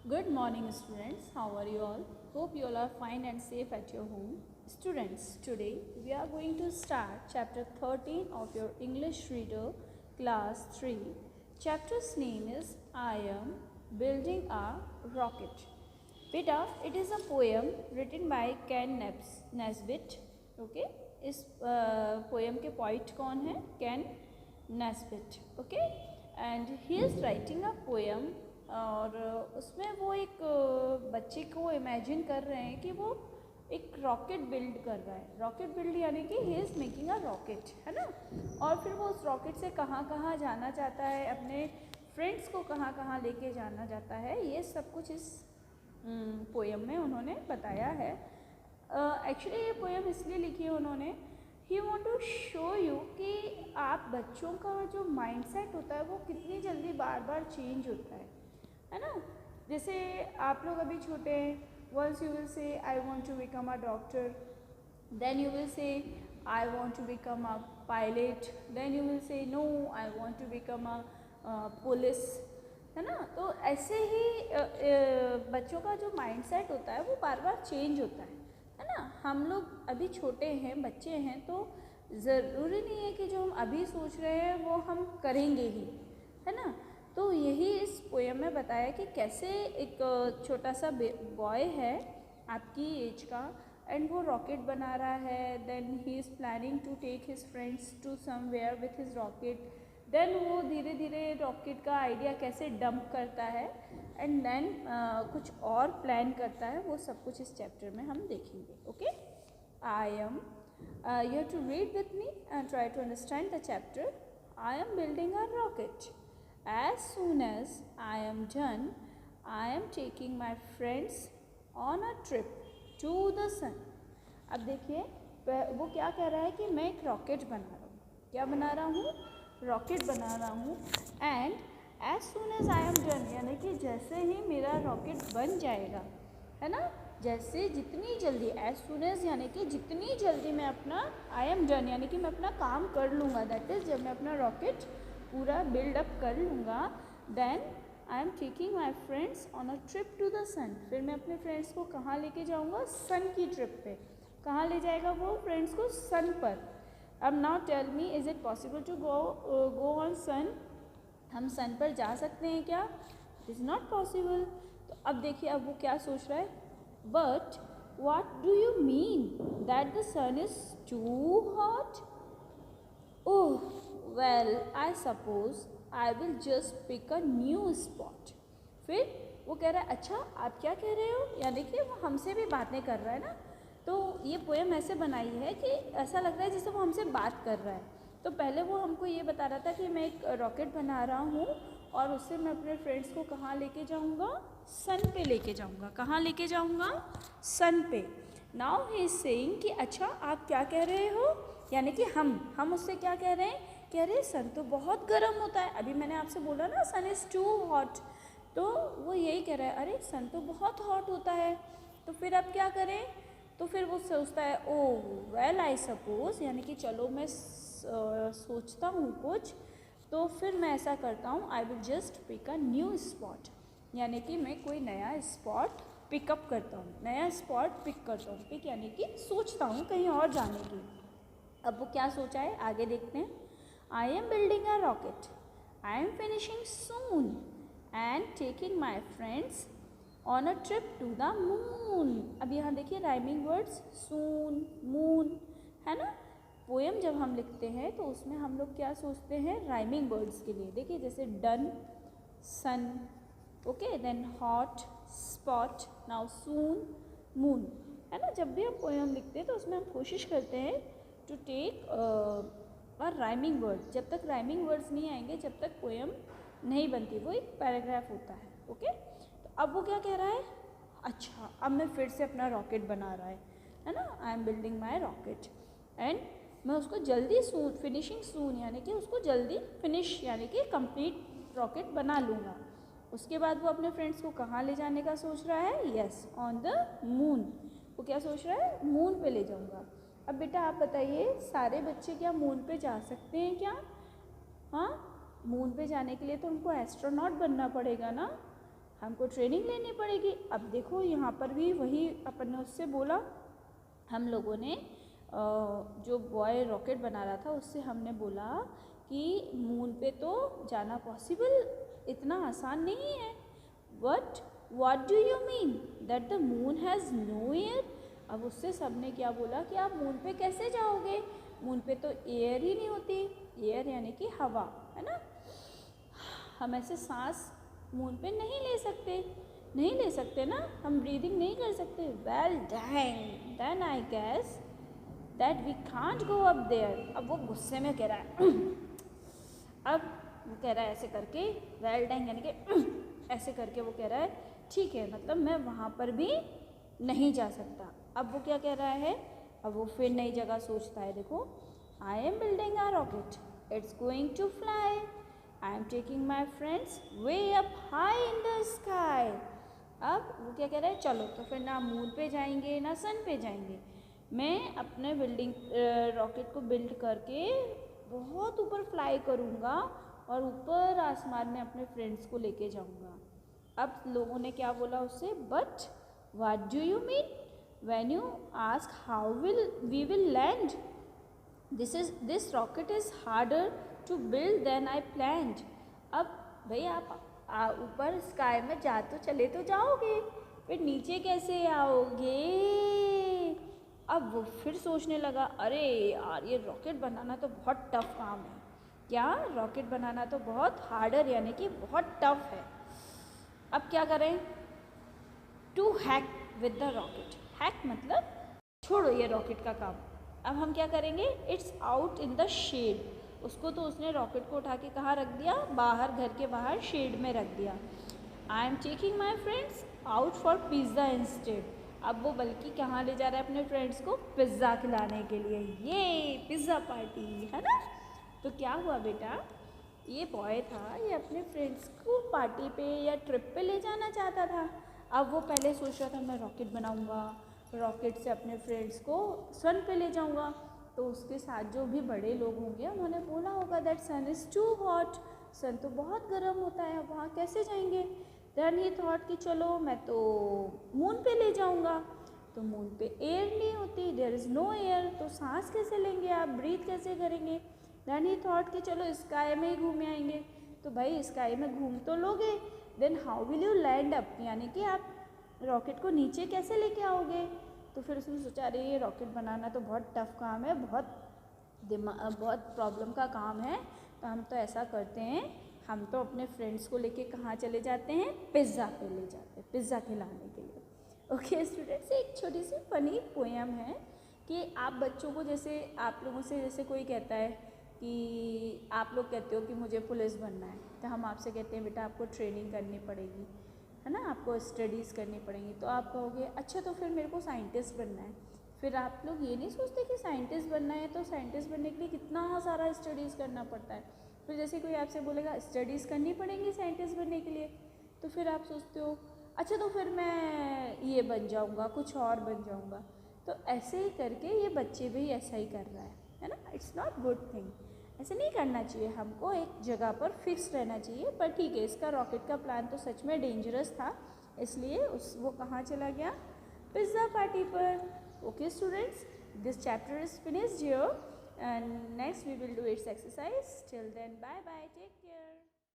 Good morning, students. How are you all? Hope you all are fine and safe at your home. Students, today we are going to start chapter 13 of your English Reader class 3. Chapter's name is I Am Building a Rocket. Beta, it is a poem written by Ken Nesbitt. Okay, इस poem के poet कौन है? Ken Nesbitt. Okay, and he is writing a poem. और उसमें वो एक बच्चे को इमेजिन कर रहे हैं कि वो एक रॉकेट बिल्ड कर रहा है. रॉकेट बिल्ड यानी कि he is making a rocket, है ना. और फिर वो उस रॉकेट से कहाँ कहाँ जाना चाहता है, अपने फ्रेंड्स को कहाँ कहाँ लेके जाना चाहता है, ये सब कुछ इस पोएम में उन्होंने बताया है. एक्चुअली ये पोएम इसलिए लिखी है उन्होंने, ही वॉन्ट टू शो यू कि आप बच्चों का जो माइंडसेट होता है वो कितनी जल्दी बार बार चेंज होता है ना. जैसे आप लोग अभी छोटे हैं, once you will say I want to become a doctor, then you will say I want to become a pilot, then you will say no I want to become a police, है ना. तो ऐसे ही बच्चों का जो mindset होता है वो बार बार चेंज होता है ना. हम लोग अभी छोटे हैं, बच्चे हैं, तो ज़रूरी नहीं है कि जो हम अभी सोच रहे हैं वो हम करेंगे ही, है ना. तो यही इस पोएम में बताया कि कैसे एक छोटा सा बॉय है आपकी एज का, एंड वो रॉकेट बना रहा है. Then he is planning to take his friends to somewhere with his rocket. देन वो धीरे धीरे रॉकेट का आइडिया कैसे डंप करता है, एंड देन कुछ और प्लान करता है. वो सब कुछ इस चैप्टर में हम देखेंगे. Okay, I am you have to read with me and try to understand the chapter. I am building a rocket. As soon as I am done, I am taking my friends on a trip to the sun. अब देखिए वो क्या कह रहा है कि मैं एक रॉकेट बना रहा हूँ. क्या बना रहा हूँ? रॉकेट बना रहा हूँ. And as soon as I am done यानी कि जैसे ही मेरा रॉकेट बन जाएगा, है ना, जैसे जितनी जल्दी, as soon as यानी कि जितनी जल्दी मैं अपना I am done यानी कि मैं अपना काम कर लूँगा, दैट इज़ जब मैं अपना रॉकेट पूरा बिल्डअप कर लूँगा, then I am taking my friends on a trip to the sun. फिर मैं अपने फ्रेंड्स को कहाँ लेके जाऊँगा? सन की ट्रिप पे. कहाँ ले जाएगा वो फ्रेंड्स को? सन पर. अब now tell me, is it possible to go on sun? हम सन पर जा सकते हैं क्या? It is not possible. तो अब देखिए अब वो क्या सोच रहा है, but what do you mean that the sun is too hot? Oh, well, I suppose I will just pick a new spot. फिर वो कह रहा है अच्छा आप क्या कह रहे हो, यानी कि वो हमसे भी बातें कर रहा है ना. तो ये पोएम ऐसे बनाई है कि ऐसा लग रहा है जैसे वो हमसे बात कर रहा है. तो पहले वो हमको ये बता रहा था कि मैं एक रॉकेट बना रहा हूँ और उससे मैं अपने फ्रेंड्स को कहाँ लेके जाऊँगा? सन पे लेके जाऊँगा. कहाँ लेके जाऊँगा? सन पे. नाउ ही इज सेइंग कि अच्छा आप क्या कह रहे हो, यानी कि हम उससे क्या कह रहे हैं कि अरे सन तो बहुत गर्म होता है. अभी मैंने आपसे बोला ना सन इज़ टू हॉट, तो वो यही कह रहा है अरे सन तो बहुत हॉट होता है. तो फिर अब क्या करें? तो फिर वो सोचता है ओह वेल आई सपोज, यानी कि चलो मैं सोचता हूँ कुछ, तो फिर मैं ऐसा करता हूँ I will just pick a new spot, यानी कि मैं कोई नया स्पॉट पिकअप करता हूँ, नया स्पॉट पिक करता हूँ. पिक यानी कि सोचता हूँ कहीं और जाने की. अब वो क्या सोचा है आगे देखते हैं. I am building a rocket. I am finishing soon and taking my friends on a trip to the moon. अब यहाँ देखिए राइमिंग वर्ड्स, सून, मून, है ना. पोएम जब हम लिखते हैं तो उसमें हम लोग क्या सोचते हैं? राइमिंग वर्ड्स के लिए. देखिए जैसे done, sun, okay, then hot, spot, now soon, moon, है ना. जब भी हम पोएम लिखते हैं तो उसमें हम कोशिश करते हैं टू टेक और राइमिंग वर्ड. जब तक राइमिंग वर्ड्स नहीं आएंगे जब तक पोएम नहीं बनती, वो एक पैराग्राफ होता है. ओके, तो अब वो क्या कह रहा है, अच्छा अब मैं फिर से अपना रॉकेट बना रहा है ना. आई am building my rocket and मैं उसको जल्दी सून, फिनिशिंग सून यानी कि उसको जल्दी फिनिश यानी कि कंप्लीट रॉकेट बना लूँगा. उसके बाद वो अपने फ्रेंड्स को कहाँ ले जाने का सोच रहा है? Yes, on the moon. वो क्या सोच रहा है? मून पे ले जाऊँगा. अब बेटा आप बताइए सारे बच्चे क्या मून पे जा सकते हैं क्या? हाँ, मून पे जाने के लिए तो उनको एस्ट्रोनॉट बनना पड़ेगा ना. हमको ट्रेनिंग लेनी पड़ेगी। अब देखो यहाँ पर भी वही अपन ने उससे बोला, हम लोगों ने जो बॉय रॉकेट बना रहा था उससे हमने बोला कि मून पे तो जाना पॉसिबल इतना आसान नहीं है। But what do you mean that the moon has no air? अब उससे सबने क्या बोला कि आप मून पे कैसे जाओगे, मून पे तो एयर ही नहीं होती। एयर यानी कि हवा, है ना। हम ऐसे सांस मून पे नहीं ले सकते ना, हम ब्रीदिंग नहीं कर सकते। Well dang, then I guess that we can't go up there. अब वो गुस्से में कह रहा है अब वो कह रहा है ऐसे करके, वेल डैंग यानी कि ऐसे करके वो कह रहा है ठीक है, मतलब मैं वहाँ पर भी नहीं जा सकता। अब वो क्या कह रहा है, अब वो फिर नई जगह सोचता है। देखो, I am building a rocket, it's going to fly, I am taking my friends way up high in the sky. अब वो क्या कह रहा है, चलो तो फिर ना मून पे जाएंगे ना सन पे जाएंगे, मैं अपने रॉकेट को बिल्ड करके बहुत ऊपर फ्लाई करूँगा और ऊपर आसमान में अपने फ्रेंड्स को लेके जाऊँगा। अब लोगों ने क्या बोला उससे, but what do you mean when you ask how we will land, this rocket is harder to build than I planned. अब भाई आप ऊपर स्काई में जा तो चले तो जाओगे, फिर नीचे कैसे आओगे? अब वो फिर सोचने लगा, अरे यार ये रॉकेट बनाना तो बहुत टफ काम है। क्या? रॉकेट बनाना तो बहुत हार्डर यानी कि बहुत टफ है। अब क्या करें? To heck with the rocket. Heck मतलब छोड़ो ये रॉकेट का काम। अब हम क्या करेंगे, it's out in the shed. उसको तो उसने रॉकेट को उठा के कहाँ रख दिया, बाहर, घर के बाहर शेड में रख दिया। आई am taking my friends out for pizza instead. अब वो बल्कि कहाँ ले जा रहा है अपने फ्रेंड्स को, पिज़्ज़ा खिलाने के लिए। ये पिज़्ज़ा पार्टी, है ना। तो क्या हुआ बेटा, ये बॉय था, ये अपने फ्रेंड्स को पार्टी पे या ट्रिप पे ले जाना चाहता था। अब वो पहले सोच रहा था मैं रॉकेट बनाऊंगा, रॉकेट से अपने फ्रेंड्स को सन पे ले जाऊंगा। तो उसके साथ जो भी बड़े लोग होंगे उन्होंने बोला होगा that sun is too hot, sun तो बहुत गर्म होता है, वहाँ कैसे जाएंगे। देन ही थॉट कि चलो मैं तो मून पे ले जाऊंगा। तो मून पे एयर नहीं होती, देयर इज़ नो एयर, तो सांस कैसे लेंगे आप, ब्रीथ कैसे करेंगे। देन ही थॉट कि चलो स्काई में ही घूम आएंगे। तो भाई स्काई में घूम तो लोगे, then how will you land up, यानी कि आप रॉकेट को नीचे कैसे लेके आओगे। तो फिर उसने सोचा अरे ये रॉकेट बनाना तो बहुत टफ काम है, बहुत प्रॉब्लम का काम है। तो हम तो ऐसा करते हैं, हम तो अपने फ्रेंड्स को लेके कहाँ चले जाते हैं, पिज़्ज़ा पे ले जाते हैं, पिज़्ज़ा खिलाने के लिए। ओके स्टूडेंट्स, एक छोटी सी फनी पोएम है कि आप बच्चों को, जैसे आप लोगों से जैसे कोई कहता है कि आप लोग कहते हो कि मुझे पुलिस बनना है, तो हम आपसे कहते हैं बेटा आपको ट्रेनिंग करनी पड़ेगी, है ना, आपको स्टडीज़ करनी पड़ेंगी। तो आप कहोगे अच्छा तो फिर मेरे को साइंटिस्ट बनना है। फिर आप लोग ये नहीं सोचते कि साइंटिस्ट बनना है तो साइंटिस्ट बनने के लिए कितना सारा स्टडीज़ करना पड़ता है। फिर जैसे कोई आपसे बोलेगा स्टडीज़ करनी पड़ेंगी साइंटिस्ट बनने के लिए, तो फिर आप सोचते हो अच्छा तो फिर मैं ये बन जाऊँगा, कुछ और बन जाऊँगा। तो ऐसे ही करके ये बच्चे भी ऐसा ही कर रहा है ना। इट्स नॉट गुड थिंग, ऐसे नहीं करना चाहिए, हमको एक जगह पर फिक्स रहना चाहिए। पर ठीक है, इसका रॉकेट का प्लान तो सच में डेंजरस था, इसलिए वो कहाँ चला गया, पिज़्ज़ा पार्टी पर। Okay students, this chapter is finished here and next we will do its exercise. Till then bye bye, take